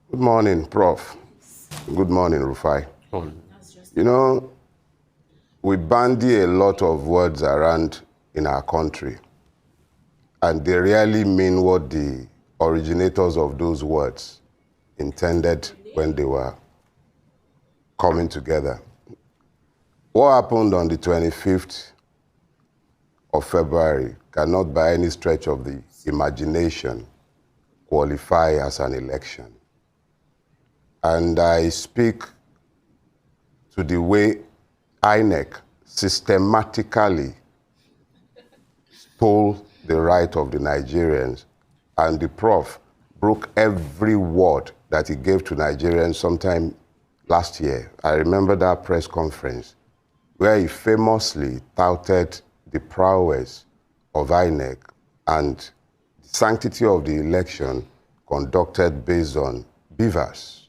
Good morning, Prof. Good morning, Rufai. You know, we bandy a lot of words around in our country, and they really mean what the originators of those words intended when they were coming together. What happened on the 25th of February cannot by any stretch of the imagination qualify as an election. And I speak to the way INEC systematically stole the right of the Nigerians, and the Prof broke every word that he gave to Nigerians sometime last year. I remember that press conference where he famously touted the prowess of INEC and the sanctity of the election conducted based on beavers.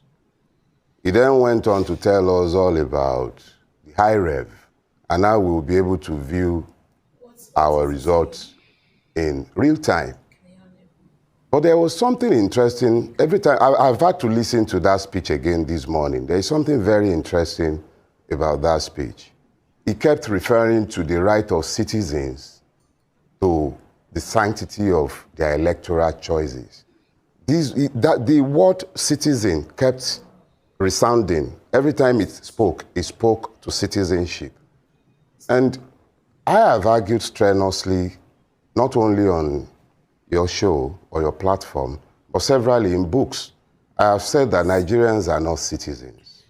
He then went on to tell us all about the high rev and how we will be able to view our results in real time. But there was something interesting. Every time I've had to listen to that speech again this morning. There is something very interesting about that speech. He kept referring to the right of citizens to the sanctity of their electoral choices. The word citizen kept resounding. Every time it spoke to citizenship. And I have argued strenuously, not only on your show or your platform, but severally in books. I have said that Nigerians are not citizens.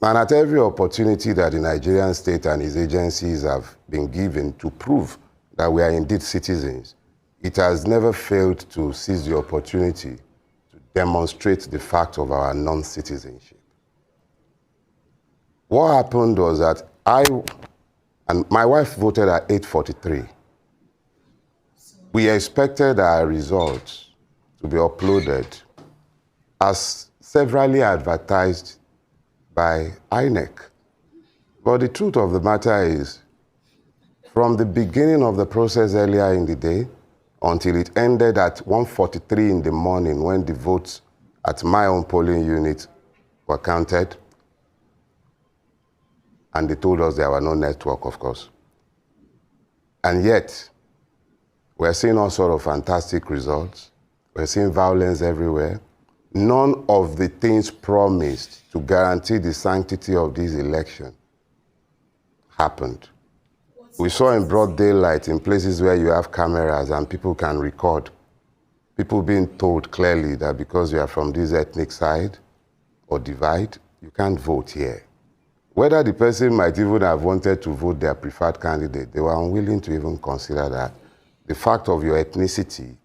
And at every opportunity that the Nigerian state and its agencies have been given to prove that we are indeed citizens, it has never failed to seize the opportunity to demonstrate the fact of our non-citizenship. What happened was that I and my wife voted at 8:43. We expected our results to be uploaded as severally advertised by INEC. But the truth of the matter is, from the beginning of the process earlier in the day until it ended at 1:43 in the morning when the votes at my own polling unit were counted, and they told us there were no network, of course. And yet, we're seeing all sorts of fantastic results. We're seeing violence everywhere. None of the things promised to guarantee the sanctity of this election happened. We saw in broad daylight in places where you have cameras and people can record, people being told clearly that because you are from this ethnic side or divide, you can't vote here. Whether the person might even have wanted to vote their preferred candidate, they were unwilling to even consider that. The fact of your ethnicity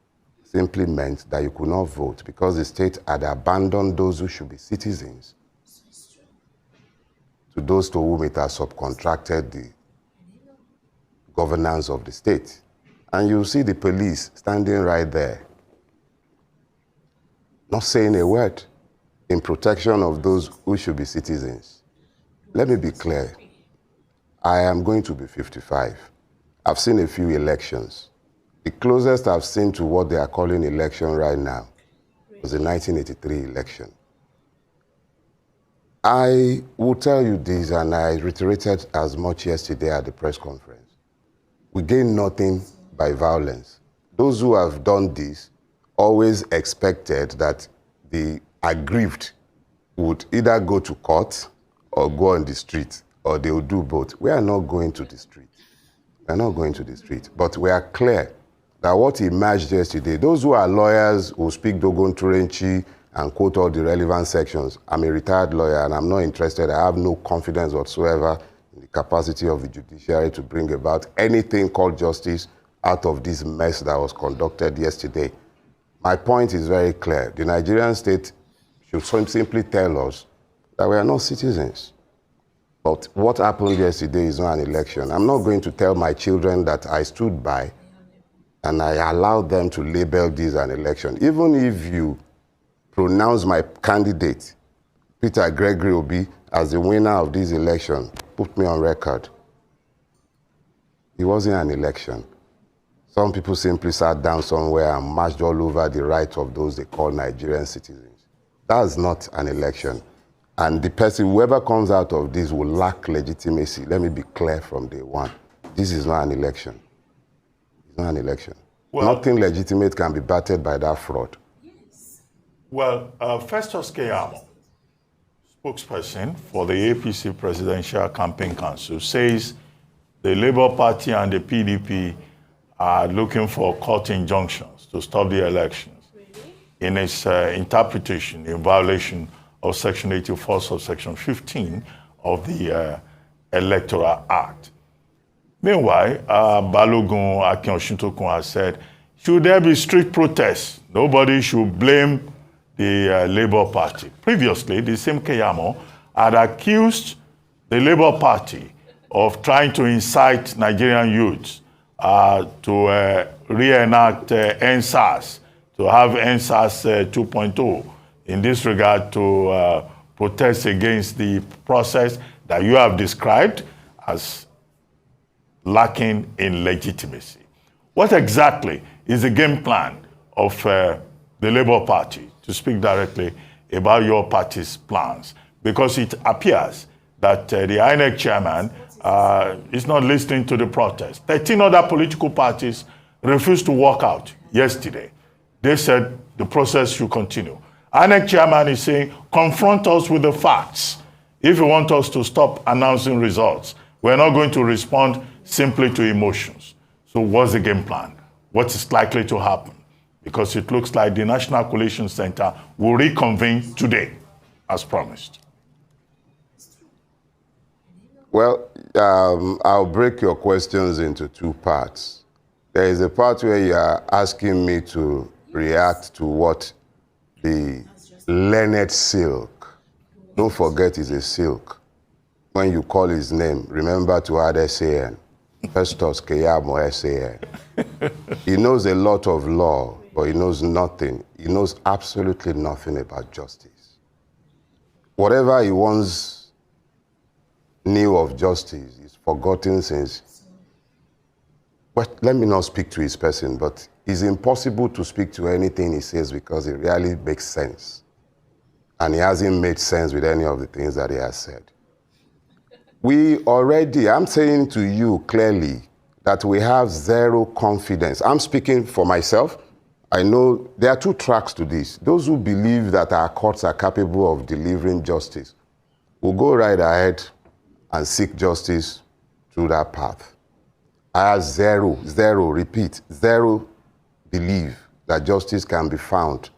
simply meant that you could not vote because the state had abandoned those who should be citizens to those to whom it has subcontracted the governance of the state. And you see the police standing right there, not saying a word in protection of those who should be citizens. Let me be clear. I am going to be 55. I've seen a few elections. The closest I've seen to what they are calling election right now was the 1983 election. I will tell you this, and I reiterated as much yesterday at the press conference. We gain nothing by violence. Those who have done this always expected that the aggrieved would either go to court or go on the street, or they will do both. We are not going to the street. We are not going to the street. But we are clear that what emerged yesterday, those who are lawyers who speak Dogon Turenchi and quote all the relevant sections, I'm a retired lawyer and I'm not interested. I have no confidence whatsoever in the capacity of the judiciary to bring about anything called justice out of this mess that was conducted yesterday. My point is very clear. The Nigerian state should simply tell us that we are not citizens. But what happened yesterday is not an election. I'm not going to tell my children that I stood by and I allowed them to label this an election. Even if you pronounce my candidate, Peter Gregory Obi, as the winner of this election, put me on record. It wasn't an election. Some people simply sat down somewhere and marched all over the rights of those they call Nigerian citizens. That's not an election. And the person, whoever comes out of this, will lack legitimacy. Let me be clear from day one. This is not an election. It's not an election. Well, nothing legitimate can be battered by that fraud. Well, Festus Keyamo, spokesperson for the APC Presidential Campaign Council, says the Labour Party and the PDP are looking for court injunctions to stop the elections. In its interpretation, in violation of Section 84, subsection 15 of the Electoral Act. Meanwhile, Balogun Akin-Oshintokun has said, should there be street protests, nobody should blame the Labour Party. Previously, the same Keyamo had accused the Labour Party of trying to incite Nigerian youths to reenact NSAS, to have NSAS 2.0 in this regard to protest against the process that you have described as lacking in legitimacy. What exactly is the game plan of the Labour Party, to speak directly about your party's plans? Because it appears that the INEC chairman is not listening to the protest. 13 other political parties refused to walk out yesterday. They said the process should continue. INEC chairman is saying, confront us with the facts. If you want us to stop announcing results, we're not going to respond simply to emotions. So what's the game plan? What is likely to happen? Because it looks like the National Coalition Center will reconvene today, as promised. Well, I'll break your questions into two parts. There is a part where you are asking me to react to what the learned silk, don't forget he's a silk. When you call his name, remember to add S-A-N. Festus Keyamo S-A-N. He knows a lot of law, but he knows nothing. He knows absolutely nothing about justice. Whatever he once knew of justice is forgotten since. But let me not speak to his person, but it's impossible to speak to anything he says because it really makes sense. And he hasn't made sense with any of the things that he has said. We already, I'm saying to you clearly that we have zero confidence. I'm speaking for myself. I know there are two tracks to this. Those who believe that our courts are capable of delivering justice will go right ahead and seek justice through that path. I have zero belief that justice can be found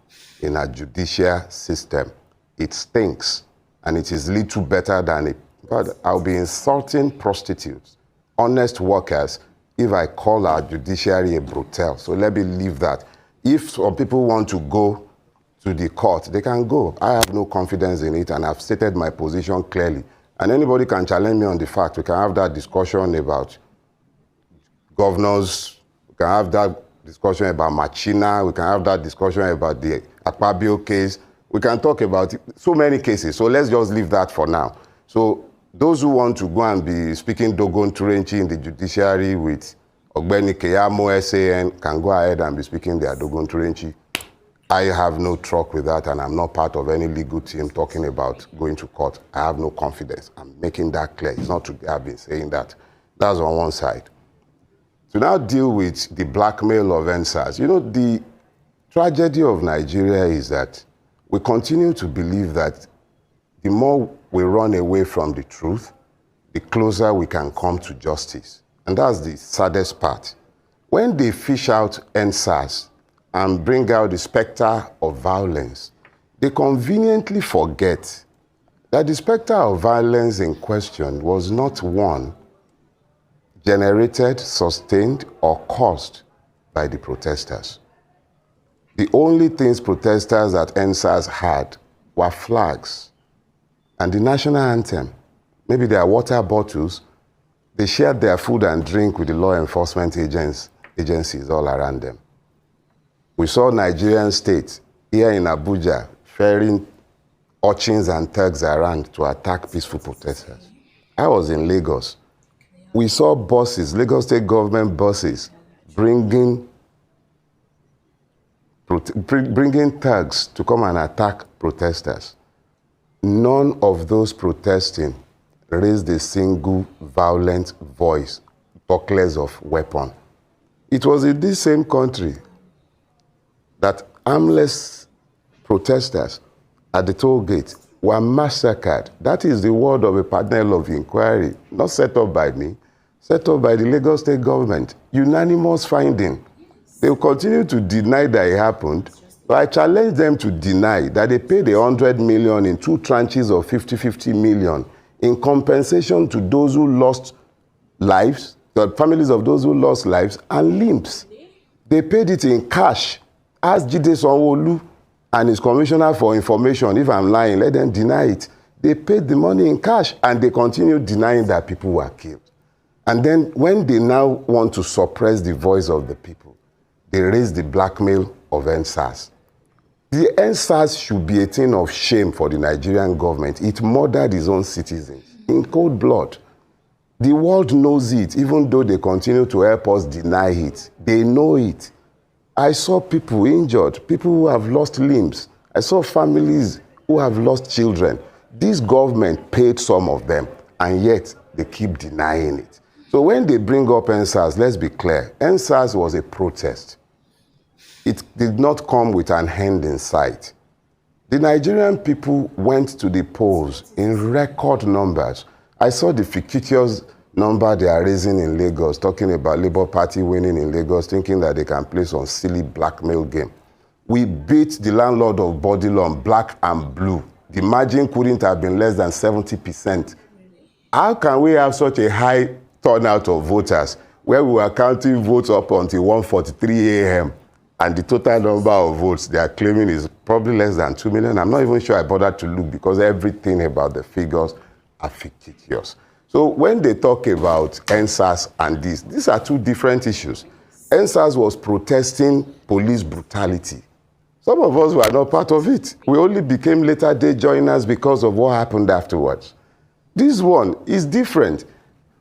in a judicial system. It stinks, and it is little better than it. But I'll be insulting prostitutes, honest workers, if I call our judiciary a brutal. So let me leave that. If some people want to go to the court, they can go. I have no confidence in it, and I've stated my position clearly. And anybody can challenge me on the fact. We can have that discussion about governors. We can have that discussion about Machina. We can have that discussion about the Akpabio case. We can talk about so many cases. So let's just leave that for now. So those who want to go and be speaking Dogon Turenchi in the judiciary with Ogbeni Keyamo S-A-N can go ahead and be speaking their Dogon Turenchi. I have no truck with that, and I'm not part of any legal team talking about going to court. I have no confidence. I'm making that clear. It's not today I've been saying that. That's on one side. To now deal with the blackmail of NSAS, you know, the tragedy of Nigeria is that we continue to believe that the more we run away from the truth, the closer we can come to justice. And that's the saddest part. When they fish out NSAS and bring out the specter of violence, they conveniently forget that the specter of violence in question was not one generated, sustained, or caused by the protesters. The only things protesters at NSAS had were flags and the national anthem. Maybe their water bottles. They shared their food and drink with the law enforcement agencies all around them. We saw Nigerian state here in Abuja ferrying urchins and thugs around to attack peaceful protesters. I was in Lagos. We saw buses, Lagos state government buses, bringing bringing thugs to come and attack protesters. None of those protesting raised a single violent voice, bucklers of weapon. It was in this same country that armless protesters at the toll gate were massacred. That is the word of a panel of inquiry, not set up by me, set up by the Lagos State government. Unanimous finding. They will continue to deny that it happened, but I challenge them to deny that they paid 100 million in 2 tranches of 50 million in compensation to those who lost lives, the families of those who lost lives and limbs. They paid it in cash. Ask Jide Sanwo-Olu and his commissioner for information. If I'm lying, let them deny it. They paid the money in cash and they continue denying that people were killed. And then when they now want to suppress the voice of the people, they raise the blackmail of NSAS. The NSAS should be a thing of shame for the Nigerian government. It murdered its own citizens in cold blood. The world knows it, even though they continue to help us deny it. They know it. I saw people injured, people who have lost limbs. I saw families who have lost children. This government paid some of them, and yet they keep denying it. So when they bring up NSAS, let's be clear, NSAS was a protest. It did not come with an end in sight. The Nigerian people went to the polls in record numbers. I saw the fictitious number they are raising in Lagos, talking about Labour Party winning in Lagos, thinking that they can play some silly blackmail game. We beat the landlord of Bodilon, black and blue. The margin couldn't have been less than 70%. How can we have such a high turnout of voters where we were counting votes up until 1:43 a.m. and the total number of votes they are claiming is probably less than 2 million? I'm not even sure I bothered to look because everything about the figures are fictitious. So when they talk about NSAS and this, these are 2 different issues. NSAS was protesting police brutality. Some of us were not part of it. We only became later day joiners because of what happened afterwards. This one is different.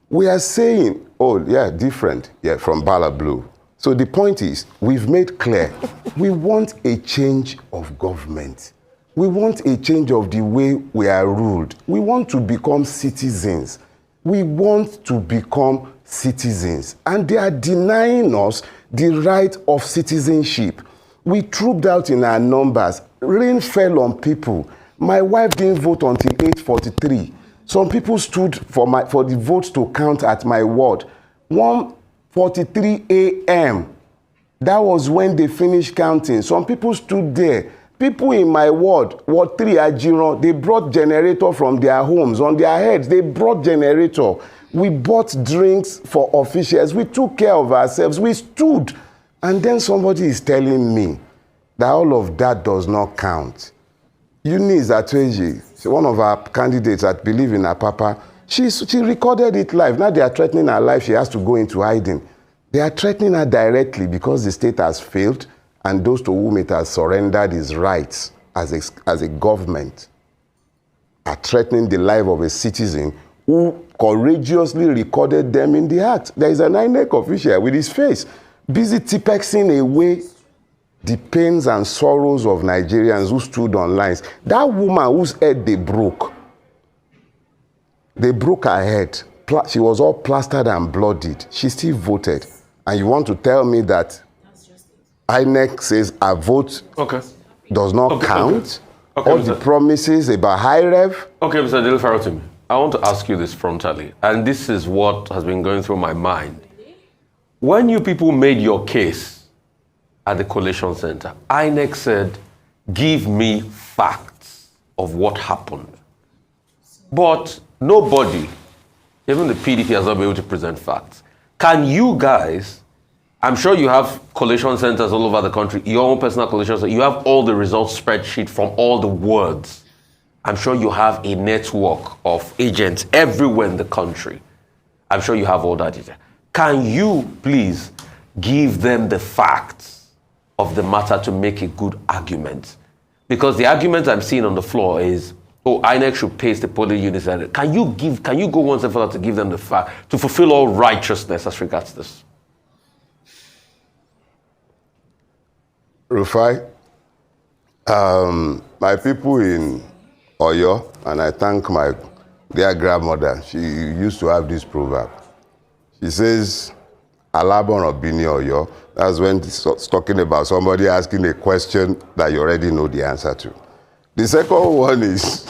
We are saying, oh yeah, different, yeah, from Bala Blue. So the point is, we've made clear, we want a change of government. We want a change of the way we are ruled. We want to become citizens. We want to become citizens. And they are denying us the right of citizenship. We trooped out in our numbers. Rain fell on people. My wife didn't vote until 8:43. Some people stood for the votes to count at my ward. 1:43 a.m. That was when they finished counting. Some people stood there. People in my ward, Ward 3 Ajiron, they brought generator from their homes. On their heads, they brought generator. We bought drinks for officials. We took care of ourselves. We stood. And then somebody is telling me that all of that does not count. Eunice Atweji, one of our candidates that believe in her papa, she recorded it live. Now they are threatening her life. She has to go into hiding. They are threatening her directly because the state has failed and those to whom it has surrendered its rights as a government are threatening the life of a citizen who courageously recorded them in the act. There is an INEC official with his face busy tipexing away the pains and sorrows of Nigerians who stood on lines. That woman whose head they broke her head. She was all plastered and bloodied. She still voted. And you want to tell me that INEC says a vote does not count? Okay, all the promises about high rev? Okay, Mr. Dele Farotimi, I want to ask you this frontally, and this is what has been going through my mind. When you people made your case at the Collation Center, INEC said, give me facts of what happened. But nobody, even the PDP, has not been able to present facts. Can you guys, I'm sure you have collation centers all over the country, your own personal collation center, you have all the results spreadsheet from all the wards. I'm sure you have a network of agents everywhere in the country. I'm sure you have all that data. Can you please give them the facts of the matter to make a good argument? Because the argument I'm seeing on the floor is, oh, INEC should paste the polling units. Can you go one step further to give them the fact, to fulfill all righteousness as regards this? Rufai, my people in Oyo, and I thank my dear grandmother, she used to have this proverb. She says, Alabon Obini Oyo. That's when it's talking about somebody asking a question that you already know the answer to. The second one is,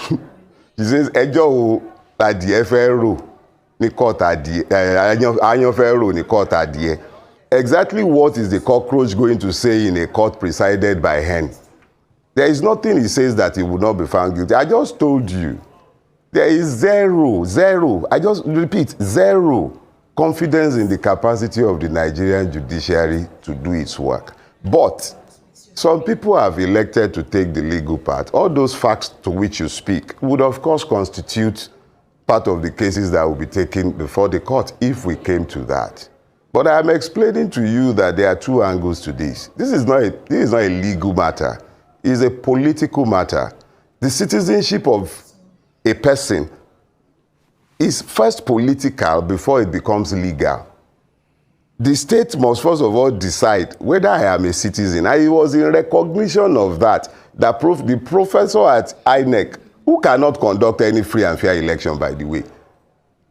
she says, Ejo adìẹ fẹ́ rò ní court adìẹ, aáyán fẹ́ rò ní court adìẹ. Exactly what is the cockroach going to say in a court presided by hen? There is nothing he says that he would not be found guilty. I just told you. There is zero. I just repeat, zero confidence in the capacity of the Nigerian judiciary to do its work. But some people have elected to take the legal part. All those facts to which you speak would, of course, constitute part of the cases that will be taken before the court if we came to that. But I am explaining to you that there are two angles to this. This is not a legal matter. It is a political matter. The citizenship of a person is first political before it becomes legal. The state must first of all decide whether I am a citizen. And it was in recognition of that that the professor at INEC, who cannot conduct any free and fair election, by the way,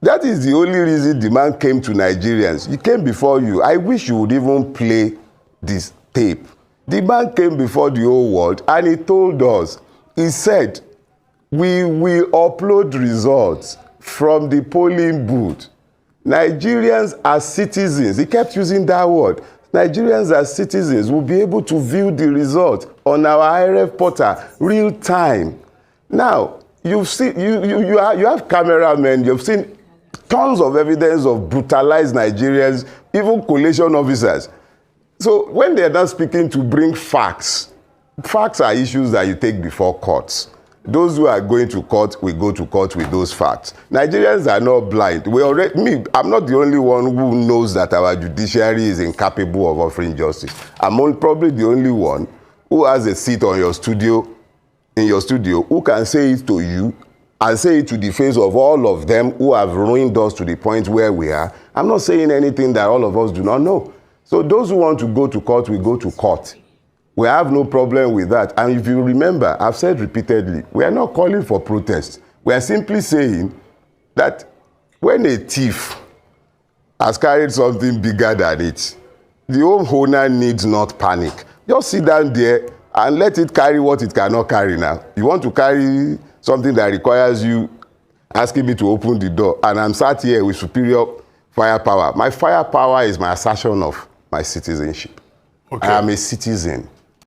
that is the only reason the man came to Nigerians. He came before you. I wish you would even play this tape. The man came before the whole world and he told us, he said, we will upload results from the polling booth. Nigerians as citizens, he kept using that word, Nigerians as citizens will be able to view the results on our IRF portal real time. Now, you've seen, you have cameramen, you've seen tons of evidence of brutalized Nigerians, even collation officers. So when they're not speaking to bring facts, facts are issues that you take before courts. Those who are going to court will go to court with those facts. Nigerians are not blind. I'm not the only one who knows that our judiciary is incapable of offering justice. I'm probably the only one who has a seat on your studio, in your studio, who can say it to you and say it to the face of all of them who have ruined us to the point where we are. I'm not saying anything that all of us do not know. So those who want to go to court will go to court. We have no problem with that. And if you remember, I've said repeatedly, we are not calling for protest. We are simply saying that when a thief has carried something bigger than it, the home owner needs not panic. Just sit down there and let it carry what it cannot carry now. You want to carry something that requires you asking me to open the door, and I'm sat here with superior firepower. My firepower is my assertion of my citizenship. Okay. I am a citizen.